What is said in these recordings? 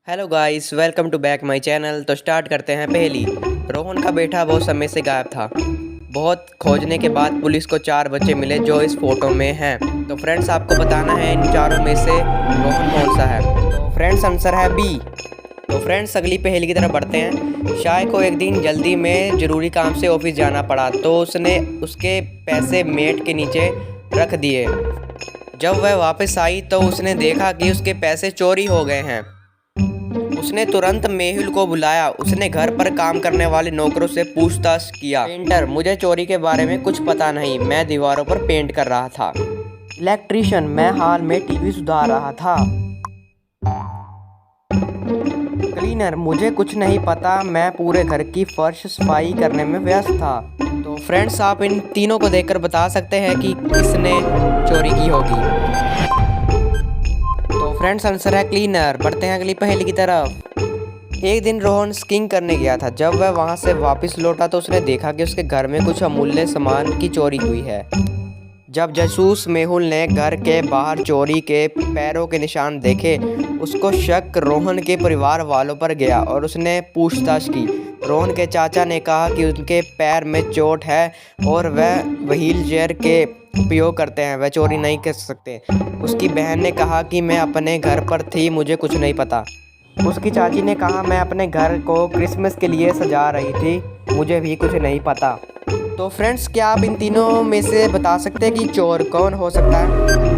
Hello guys, welcome to back my channel. तो start करते हैं पहली। रोहन का बेटा बहुत समय से गायब था। बहुत खोजने के बाद पुलिस को 4 बच्चे मिले जो इस फोटो में हैं। तो फ्रेंड्स, आपको बताना है इन चारों में से रोहन कौन सा है। तो फ्रेंड्स, आंसर है बी। तो फ्रेंड्स, अगली पहेली की तरफ बढ़ते हैं। शाय को एक दिन जल्दी में ज़रूरी काम से ऑफिस जाना पड़ा, तो उसने उसके पैसे मेट के नीचे रख दिए। जब वह वापस आई तो उसने देखा कि उसके पैसे चोरी हो गए हैं। उसने तुरंत मेहुल को बुलाया। उसने घर पर काम करने वाले नौकरों से पूछताछ किया। पेंटर, मुझे चोरी के बारे में कुछ पता नहीं, मैं दीवारों पर पेंट कर रहा था। इलेक्ट्रीशियन, मैं हाल में टीवी सुधार रहा था। क्लीनर, मुझे कुछ नहीं पता, मैं पूरे घर की फर्श सफाई करने में व्यस्त था। तो फ्रेंड्स, आप इन तीनों को देखकर बता सकते हैं कि किसने चोरी की होगी। तो फ्रेंड्स, आंसर है क्लीनर। बढ़ते हैं अगली पहेली की तरफ। एक दिन रोहन स्कीइंग करने गया था। जब वह वहां से वापस लौटा तो उसने देखा कि उसके घर में कुछ अमूल्य सामान की चोरी हुई है। जब जासूस मेहुल ने घर के बाहर चोरी के पैरों के निशान देखे, उसको शक रोहन के परिवार वालों पर गया और उसने पूछताछ की। रोहन के चाचा ने कहा कि उनके पैर में चोट है और वह व्हील चेयर के उपयोग करते हैं, वह चोरी नहीं कर सकते। उसकी बहन ने कहा कि मैं अपने घर पर थी, मुझे कुछ नहीं पता। उसकी चाची ने कहा, मैं अपने घर को क्रिसमस के लिए सजा रही थी, मुझे भी कुछ नहीं पता। तो फ्रेंड्स, क्या आप इन तीनों में से बता सकते हैं कि चोर कौन हो सकता है?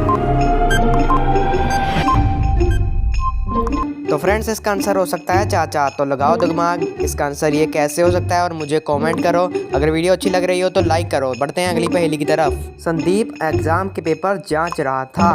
तो फ्रेंड्स, इसका आंसर हो सकता है चाचा। तो लगाओ दिमाग, इसका आंसर ये कैसे हो सकता है और मुझे कमेंट करो। अगर वीडियो अच्छी लग रही हो तो लाइक करो। बढ़ते हैं अगली पहेली की तरफ। संदीप एग्जाम के पेपर जांच रहा था।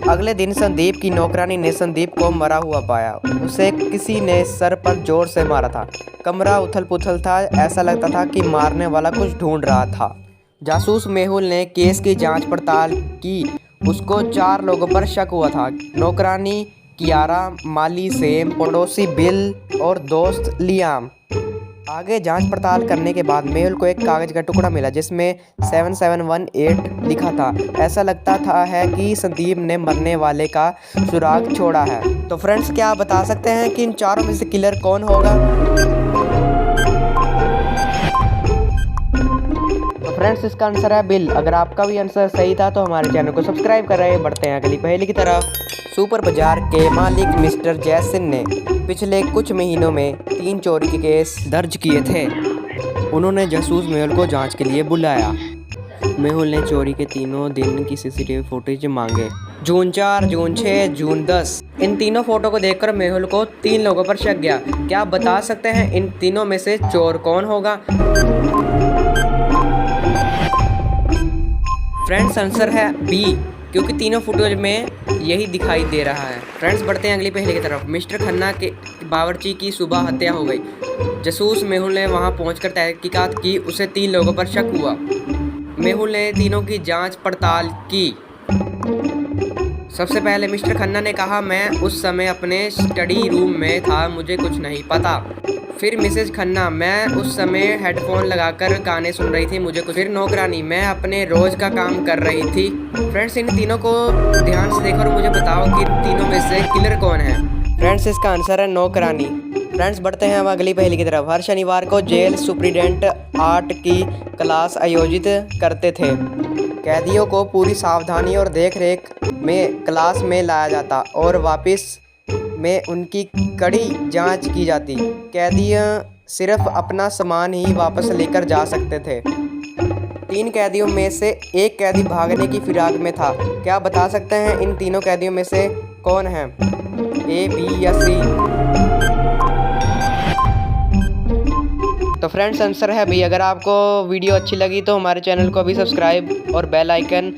अगले दिन संदीप की नौकरानी ने संदीप को मरा हुआ पाया। उसे किसी ने सर पर जोर से मारा था। कमरा उथल पुथल था, ऐसा लगता था कि मारने वाला कुछ ढूंढ रहा था। जासूस मेहुल ने केस की जांच पड़ताल की। उसको 4 लोगों पर शक हुआ था। नौकरानी कियारा, माली सेम, पड़ोसी बिल और दोस्त लियाम। आगे जांच पड़ताल करने के बाद मेहुल को एक कागज का टुकड़ा मिला जिसमें 7718 लिखा था। ऐसा लगता था है कि संदीप ने मरने वाले का सुराग छोड़ा है। तो फ्रेंड्स, क्या आप बता सकते हैं कि इन चारों में से किलर कौन होगा? तो फ्रेंड्स, इसका आंसर है बिल। अगर आपका भी आंसर सही था तो हमारे चैनल को सब्सक्राइब कर रहे। बढ़ते हैं अगली पहेली की तरफ। सुपर बाजार के मालिक मिस्टर जैसन ने पिछले कुछ महीनों में 3 चोरी के केस दर्ज किए थे। उन्होंने जासूस मेहुल को जांच के लिए बुलाया। मेहुल ने चोरी के तीनों दिन की सीसीटीवी फुटेज मांगे। जून 4, जून 6, जून 10। इन तीनों फोटो को देखकर मेहुल को 3 लोगों पर शक गया। क्या आप बता सकते हैं इन तीनों में से चोर कौन होगा? फ्रेंड्स, आंसर है बी, क्योंकि तीनों फुटेज में यही दिखाई दे रहा है। फ्रेंड्स, बढ़ते हैं अगली पहेली की तरफ। मिस्टर खन्ना के बावर्ची की सुबह हत्या हो गई। जासूस मेहुल ने वहां पहुंचकर तहकीकात की। उसे 3 लोगों पर शक हुआ। मेहुल ने तीनों की जांच पड़ताल की। सबसे पहले मिस्टर खन्ना ने कहा, मैं उस समय अपने स्टडी रूम में था, मुझे कुछ नहीं पता। फिर मिसेज खन्ना, मैं उस समय हेडफोन लगाकर गाने सुन रही थी, मुझे कुछ। फिर नौकरानी, मैं अपने रोज का काम कर रही थी। फ्रेंड्स, इन तीनों को ध्यान से देखो और मुझे बताओ कि इन तीनों में से किलर कौन है। फ्रेंड्स, इसका आंसर है नौकरानी। फ्रेंड्स, बढ़ते हैं अब अगली पहेली की तरफ। हर शनिवार को जेल सुप्रिटेंडेंट आर्ट की क्लास आयोजित करते थे। कैदियों को पूरी सावधानी और देखरेख में क्लास में लाया जाता और वापस में उनकी कड़ी जांच की जाती। कैदी सिर्फ अपना सामान ही वापस लेकर जा सकते थे। 3 कैदियों में से एक कैदी भागने की फिराक में था। क्या बता सकते हैं इन तीनों कैदियों में से कौन है? ए, बी या सी? तो फ्रेंड्स, आंसर है बी। अगर आपको वीडियो अच्छी लगी तो हमारे चैनल को अभी सब्सक्राइब और बेल आइकन